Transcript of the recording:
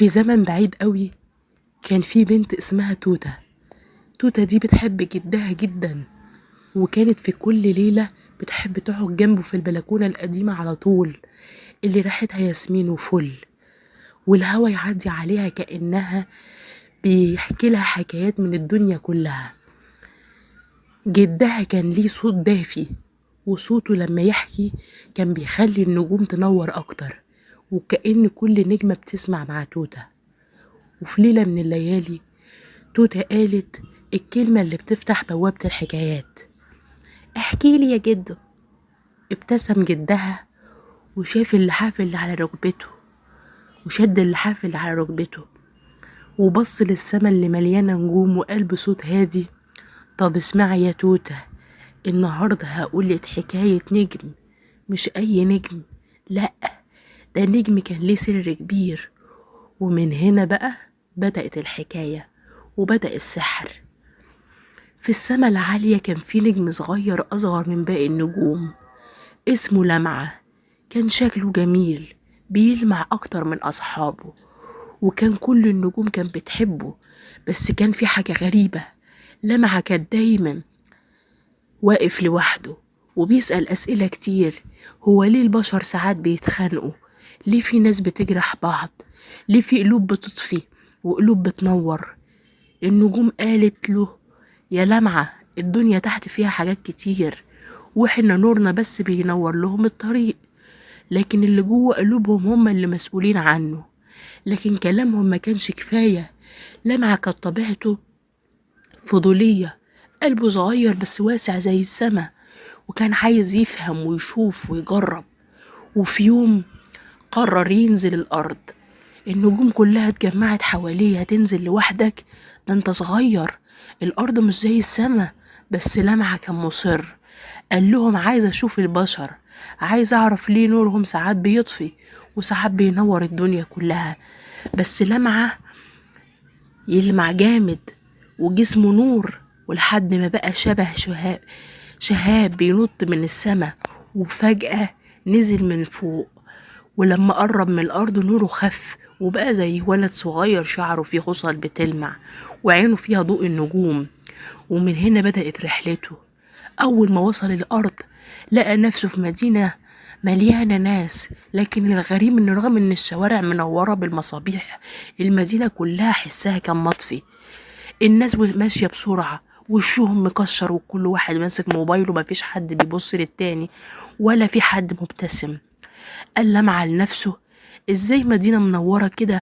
في زمن بعيد قوي كان في بنت اسمها توتة. توتة دي بتحب جدها جدا، وكانت في كل ليلة بتحب تقعد جنبه في البلكونة القديمة على طول، اللي ريحتها ياسمين وفل، والهوا يعدي عليها كأنها بيحكي لها حكايات من الدنيا كلها. جدها كان ليه صوت دافي، وصوته لما يحكي كان بيخلي النجوم تنور أكتر، وكأن كل نجمة بتسمع مع توتة. وفي ليلة من الليالي توتة قالت الكلمة اللي بتفتح بوابة الحكايات: احكي لي يا جدو. ابتسم جدها وشاف اللحاف اللي على ركبته، وشد اللحاف اللي على ركبته وبص للسما اللي مليانة نجوم، وقال بصوت هادي: طب اسمعي يا توتة، النهاردة هقولك حكاية نجم، مش أي نجم، لأ، ده نجم كان ليه سر كبير. ومن هنا بقى بدأت الحكاية وبدأ السحر. في السما العالية كان في نجم صغير أصغر من باقي النجوم، اسمه لمعة. كان شكله جميل بيلمع أكتر من أصحابه، وكان كل النجوم كان بتحبه. بس كان في حاجة غريبة: لمعة كان دايما واقف لوحده وبيسأل أسئلة كتير. هو ليه البشر ساعات بيتخانقوا؟ ليه في ناس بتجرح بعض؟ ليه في قلوب بتطفي وقلوب بتنور؟ النجوم قالت له: يا لمعة، الدنيا تحت فيها حاجات كتير، واحنا نورنا بس بينور لهم الطريق، لكن اللي جوه قلوبهم هم اللي مسؤولين عنه. لكن كلامهم ما كانش كفاية. لمعة كانت طبيعته فضولية، قلبه صغير بس واسع زي السما، وكان عايز يفهم ويشوف ويجرب. وفي يوم قرر ينزل الأرض. النجوم كلها اتجمعت حواليه: هتنزل لوحدك؟ ده انت صغير، الأرض مش زي السما. بس لمعة كان مصر، قال لهم: عايز أشوف البشر، عايز أعرف ليه نورهم ساعات بيطفي وساعات بينور الدنيا كلها. بس لمعة يلمع جامد وجسمه نور، ولحد ما بقى شبه شهاب بينط من السما، وفجأة نزل من فوق. ولما قرب من الأرض نوره خف وبقى زي ولد صغير شعره فيه خصل بتلمع وعينه فيها ضوء النجوم. ومن هنا بدأت رحلته. أول ما وصل الأرض لقى نفسه في مدينة مليانة ناس، لكن الغريب إن رغم إن الشوارع منورة بالمصابيح، المدينة كلها حسها كان مطفي. الناس ماشية بسرعة، وشهم مكشر، وكل واحد ماسك موبايله، مفيش حد بيبص للتاني ولا في حد مبتسم. قال لمعة لنفسه: ازاي مدينة منورة كده